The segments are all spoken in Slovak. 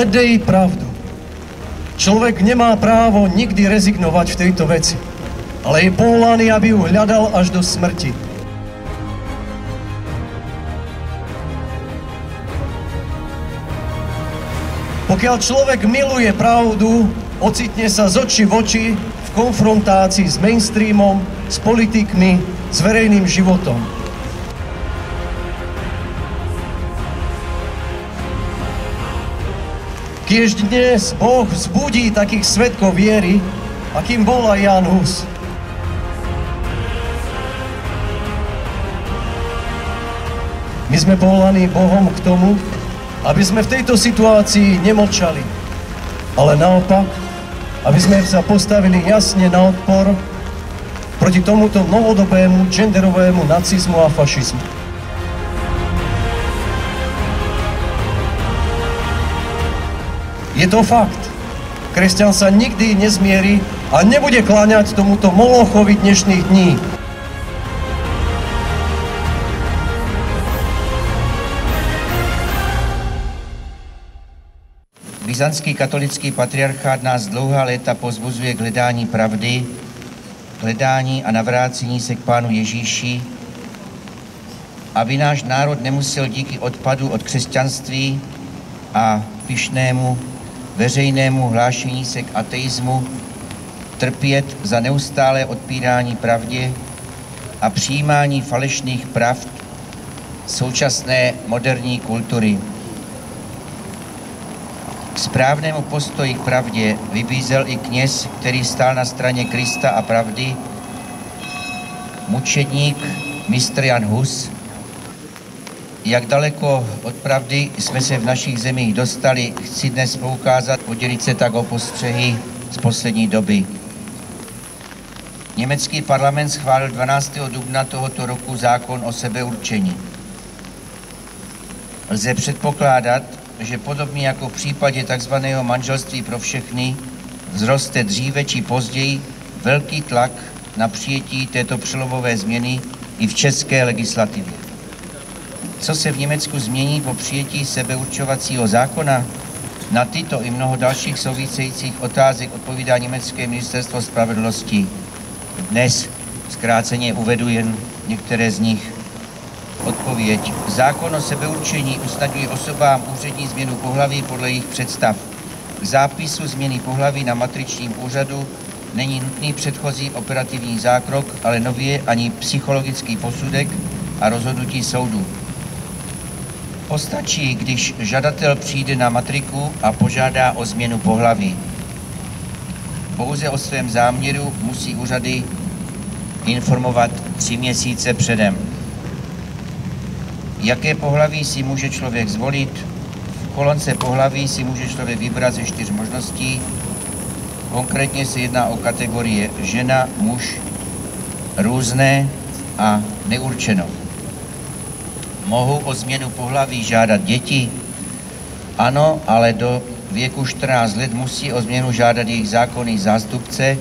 hľadej pravdu. Človek nemá právo nikdy rezignovať v tejto veci, ale je povolaný, aby ju hľadal až do smrti. Pokiaľ človek miluje pravdu, ocitne sa z očí v oči v konfrontácii s mainstreamom, s politikmi, s verejným životom. Kiež dnes Boh vzbudí takých svedkov viery, akým bol aj Ján Hus. My sme povolaní Bohom k tomu, aby sme v tejto situácii nemlčali, ale naopak, aby sme sa postavili jasne na odpor proti tomuto novodobému genderovému nacizmu a fašizmu. Je to fakt. Kresťan sa nikdy nezmierí a nebude kláňať tomuto molochovi dnešných dní. Byzantský katolický patriarchát nás dlouhá léta povzbuzuje k hledání pravdy, hledání a navrácení se k Pánu Ježíši, aby náš národ nemusel díky odpadu od křesťanství a pyšnému veřejnému hlášení se k ateismu trpět za neustálé odpírání pravdě a přijímání falešných pravd současné moderní kultury. K správnému postoji k pravdě vybízel i kněz, který stál na straně Krista a pravdy, mučedník mistr Jan Hus. Jak daleko od pravdy jsme se v našich zemích dostali, chci dnes poukázat, podělit se tak o postřehy z poslední doby. Německý parlament schválil 12. dubna tohoto roku zákon o sebeurčení. Lze předpokládat, že podobně jako v případě tzv. Manželství pro všechny vzroste dříve či později velký tlak na přijetí této přelomové změny i v české legislativě. Co se v Německu změní po přijetí sebeurčovacího zákona? Na tyto i mnoho dalších souvisejících otázek odpovídá německé ministerstvo spravedlnosti. Dnes zkráceně uvedu jen některé z nich. Odpověď. Zákon o sebeurčení usnadňuje osobám úřední změnu pohlaví podle jejich představ. K zápisu změny pohlaví na matričním úřadu není nutný předchozí operativní zákrok, ale nově ani psychologický posudek a rozhodnutí soudu. Postačí, když žadatel přijde na matriku a požádá o změnu pohlaví. Pouze o svém záměru musí úřady informovat 3 měsíce předem. Jaké pohlaví si může člověk zvolit? V kolonce pohlaví si může člověk vybrat ze 4 možností. Konkrétně se jedná o kategorie žena, muž, různé a neurčeno. Mohou o změnu pohlaví žádat děti? Ano, ale do věku 14 let musí o změnu žádat jejich zákonný zástupce.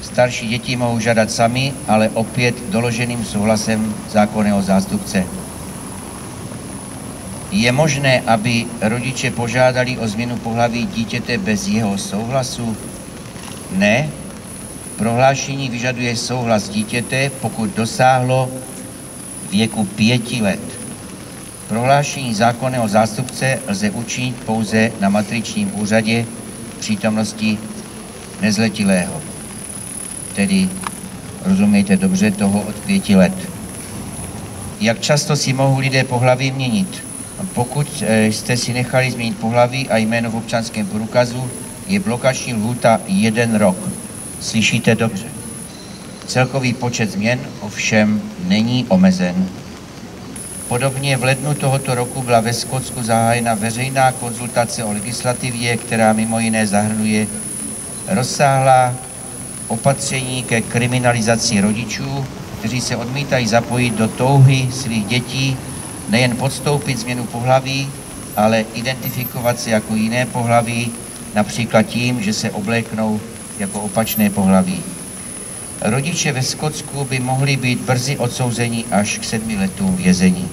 Starší děti mohou žádat sami, ale opět doloženým souhlasem zákonného zástupce. Je možné, aby rodiče požádali o změnu pohlaví dítěte bez jeho souhlasu? Ne. Prohlášení vyžaduje souhlas dítěte, pokud dosáhlo věku 5 let. Prohlášení zákonného zástupce lze učinit pouze na matričním úřadě v přítomnosti nezletilého. Tedy, rozumíte dobře, toho od 5 let. Jak často si mohou lidé pohlaví měnit? Pokud jste si nechali změnit pohlaví a jméno v občanském průkazu, je blokační lhůta 1 rok. Slyšíte dobře. Celkový počet změn ovšem není omezen. Podobně v lednu tohoto roku byla ve Skotsku zahájena veřejná konzultace o legislativě, která mimo jiné zahrnuje rozsáhlá opatření ke kriminalizaci rodičů, kteří se odmítají zapojit do touhy svých dětí nejen podstoupit změnu pohlaví, ale identifikovat se jako jiné pohlaví, například tím, že se obléknou jako opačné pohlaví. Rodiče ve Skotsku by mohli být brzy odsouzeni až k 7 letům vězení.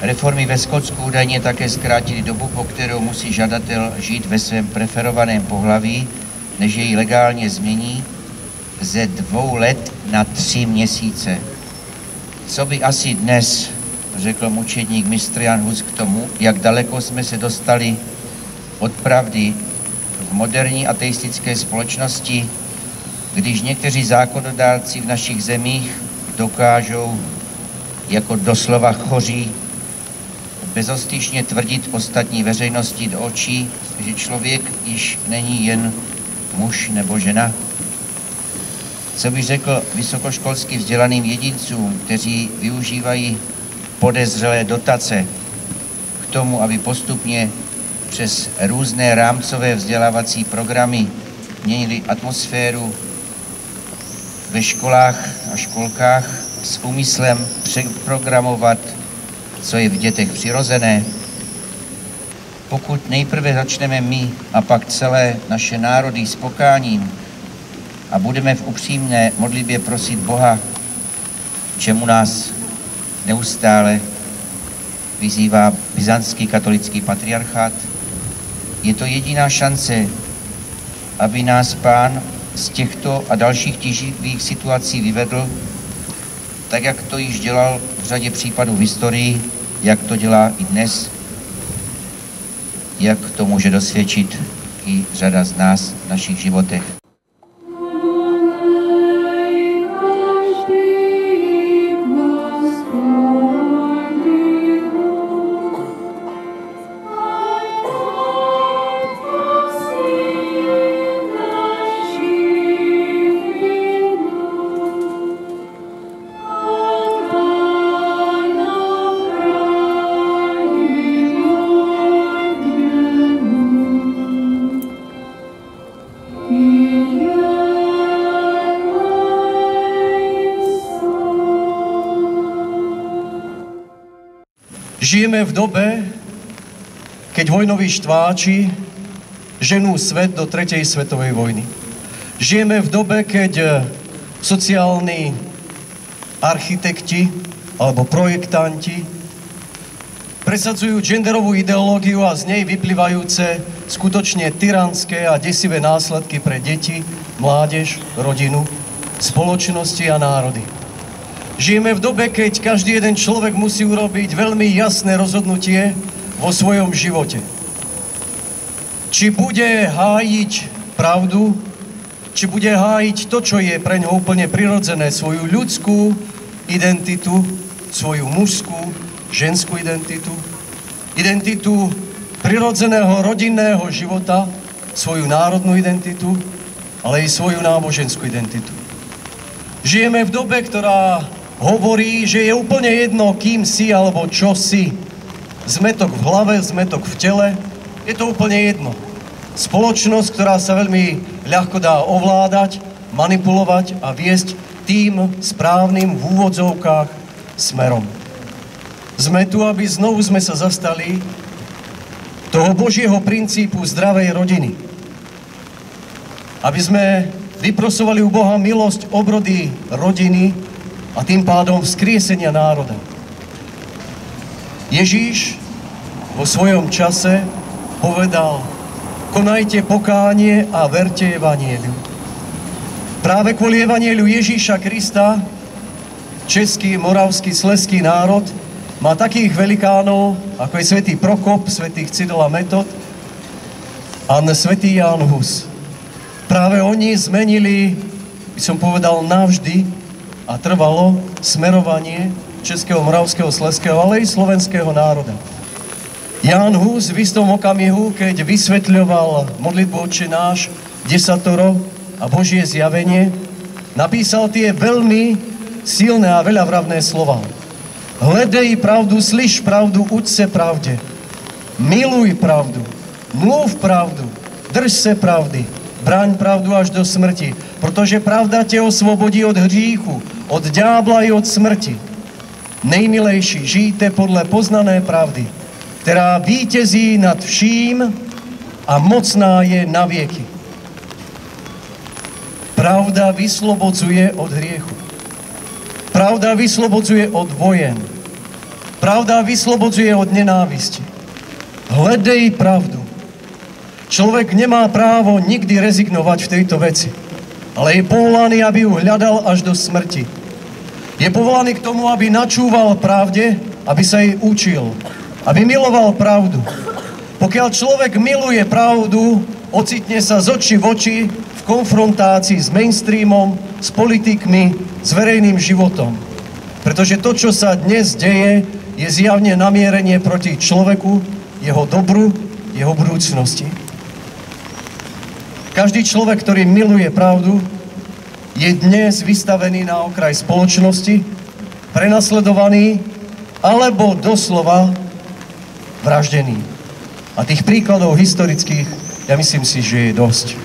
Reformy ve Skotsku údajně také zkrátily dobu, po kterou musí žadatel žít ve svém preferovaném pohlaví, než jej legálně změní, ze 2 let na 3 měsíce. Co by asi dnes řekl mučedník mistr Jan Hus k tomu, jak daleko jsme se dostali od pravdy v moderní ateistické společnosti, když někteří zákonodárci v našich zemích dokážou jako doslova choří bezostyšně tvrdit ostatní veřejnosti do očí, že člověk již není jen muž nebo žena. Co by řekl vysokoškolsky vzdělaným jedincům, kteří využívají podezřelé dotace k tomu, aby postupně přes různé rámcové vzdělávací programy měnili atmosféru ve školách a školkách s úmyslem přeprogramovat, co je v dětech přirozené. Pokud nejprve začneme my a pak celé naše národy s pokáním a budeme v upřímné modlitbě prosit Boha, čemu nás neustále vyzývá byzantský katolický patriarchát, je to jediná šance, aby nás Pán z těchto a dalších tíživých situací vyvedl, tak jak to již dělal v řadě případů v historii, jak to dělá i dnes, jak to může dosvědčit i řada z nás v našich životech. Žijeme v dobe, keď vojnoví štváči ženú svet do 3. svetovej vojny. Žijeme v dobe, keď sociálni architekti alebo projektanti presadzujú genderovú ideológiu a z nej vyplývajúce skutočne tyranské a desivé následky pre deti, mládež, rodinu, spoločnosti a národy. Žijeme v dobe, keď každý jeden človek musí urobiť veľmi jasné rozhodnutie vo svojom živote. Či bude hájiť pravdu, či bude hájiť to, čo je pre ňo úplne prirodzené, svoju ľudskú identitu, svoju mužskú, ženskú identitu, identitu prirodzeného rodinného života, svoju národnú identitu, ale i svoju náboženskú identitu. Žijeme v dobe, ktorá hovorí, že je úplne jedno, kým si alebo čo si. Zmetok v hlave, zmetok v tele, je to úplne jedno. Spoločnosť, ktorá sa veľmi ľahko dá ovládať, manipulovať a viesť tým správnym v úvodzovkách smerom. Sme tu, aby znovu sme sa zastali toho Božieho princípu zdravej rodiny. Aby sme vyprosovali u Boha milosť obrody rodiny a tým pádom vzkriesenia národa. Ježíš vo svojom čase povedal: konajte pokánie a verte evanjeliu. Práve kvôli evanjeliu Ježíša Krista český, moravský, slezský národ má takých velikánov, ako je svätý Prokop, svätý Cidel a Metod a svätý Ján Hus. Práve oni zmenili, by som povedal, navždy a trvalo smerovanie českého, moravského, slezského, ale i slovenského národa. Ján Hus v istom okamihu, keď vysvetľoval modlitbu Otče náš, desatoro a Božie zjavenie, napísal tie veľmi silné a veľavravné slova. Hledej pravdu, slyš pravdu, uč se pravde. Miluj pravdu, mluv pravdu, drž se pravdy, braň pravdu až do smrti, protože pravda tě osvobodí od hříchu, od ďábla i od smrti. Nejmilejší, žijte podle poznané pravdy, která vítězí nad vším a mocná je na věky. Pravda vyslobodzuje od hriechu. Pravda vyslobodzuje od vojen. Pravda vyslobodzuje od nenávisti. Hľadej pravdu. Človek nemá právo nikdy rezignovať v tejto veci, ale je povolaný, aby ju hľadal až do smrti. Je povolaný k tomu, aby načúval pravde, aby sa jej učil, aby miloval pravdu. Pokiaľ človek miluje pravdu, ocitne sa z očí v oči v konfrontácii s mainstreamom, s politikmi, s verejným životom. Pretože to, čo sa dnes deje, je zjavne namierenie proti človeku, jeho dobru, jeho budúcnosti. Každý človek, ktorý miluje pravdu, je dnes vystavený na okraj spoločnosti, prenasledovaný alebo doslova vraždený. A tých príkladov historických, ja myslím si, že je dosť.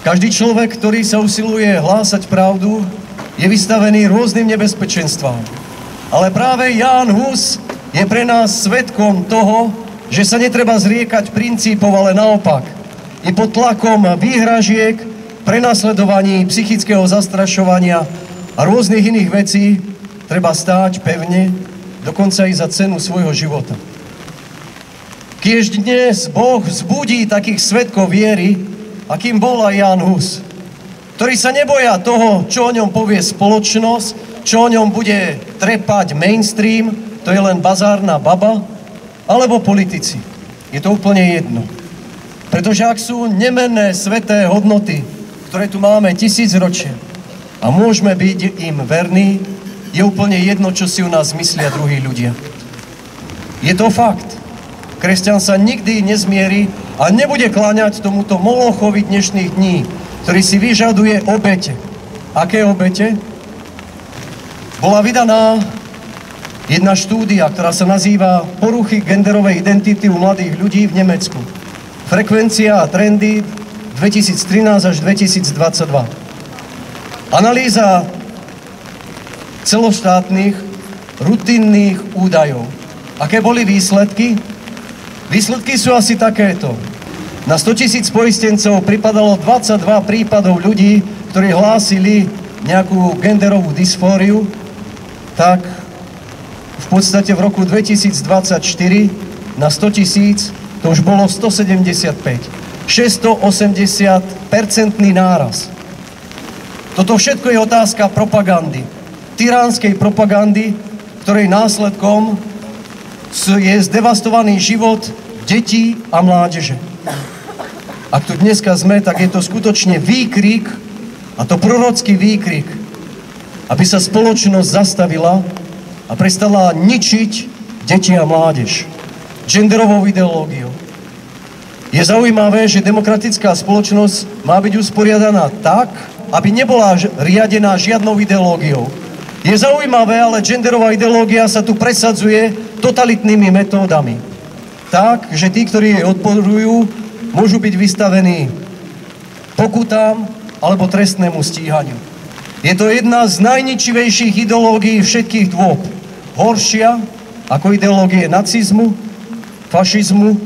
Každý človek, ktorý sa usiluje hlásať pravdu, je vystavený rôznym nebezpečenstvám. Ale práve Ján Hus je pre nás svedkom toho, že sa netreba zriekať princípov, ale naopak. I pod tlakom výhražiek, prenasledovaní, psychického zastrašovania a rôznych iných vecí treba stáť pevne, dokonca i za cenu svojho života. Kiež dnes Boh vzbudí takých svedkov viery, akým bol aj Ján Hus, ktorí sa neboja toho, čo o ňom povie spoločnosť, čo o ňom bude trepať mainstream, to je len bazárna baba, alebo politici. Je to úplne jedno. Pretože ak sú nemenné sveté hodnoty, ktoré tu máme 1000 ročia a môžeme byť im verní, je úplne jedno, čo si o nás myslia druhí ľudia. Je to fakt. Kresťan sa nikdy nezmierí a nebude kláňať tomuto molochovi dnešných dní, ktorý si vyžaduje obete. Aké obete? Bola vydaná jedna štúdia, ktorá sa nazýva Poruchy genderovej identity u mladých ľudí v Nemecku. Frekvencia a trendy 2013 až 2022. Analýza celoštátnych rutinných údajov. Aké boli výsledky? Výsledky sú asi takéto. Na 100 000 poistencov pripadalo 22 prípadov ľudí, ktorí hlásili nejakú genderovú dysfóriu, tak v podstate v roku 2024 na 100 000 to už bolo 175. 680% náraz. Toto všetko je otázka propagandy. Tyránskej propagandy, ktorej následkom je zdevastovaný život detí a mládeže. Ak tu dneska sme, tak je to skutočne výkrik, a to prorocký výkrik, aby sa spoločnosť zastavila a prestala ničiť deti a mládež genderovou ideológiou. Je zaujímavé, že demokratická spoločnosť má byť usporiadaná tak, aby nebola riadená žiadnou ideológiou. Je zaujímavé, ale genderová ideológia sa tu presadzuje totalitnými metódami. Tak, že tí, ktorí jej odporujú, môžu byť vystavení pokutám alebo trestnému stíhaniu. Je to jedna z najničivejších ideológií všetkých dôb. Horšia ako ideológie nacizmu, fašizmu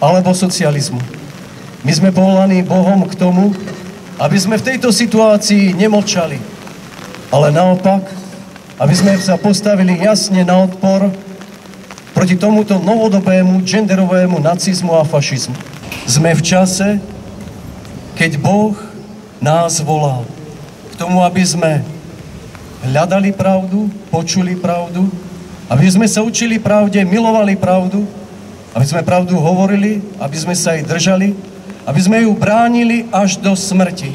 alebo socializmu. My sme povolaní Bohom k tomu, aby sme v tejto situácii nemlčali, ale naopak, aby sme sa postavili jasne na odpor proti tomuto novodobému genderovému nacizmu a fašizmu. Sme v čase, keď Boh nás volal k tomu, aby sme hľadali pravdu, počuli pravdu, aby sme sa učili pravde, milovali pravdu, aby sme pravdu hovorili, aby sme sa jej držali, aby sme ju bránili až do smrti.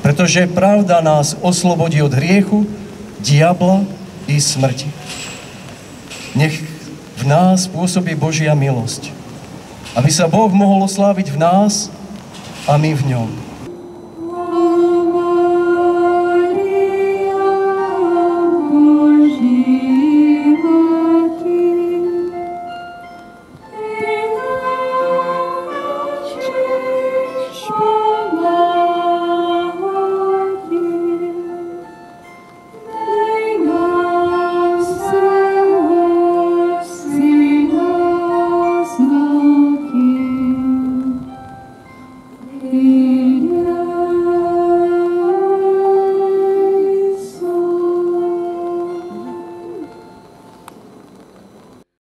Pretože pravda nás oslobodí od hriechu, diabla i smrti. Nech v nás pôsobí Božia milosť, aby sa Boh mohol osláviť v nás a my v ňom.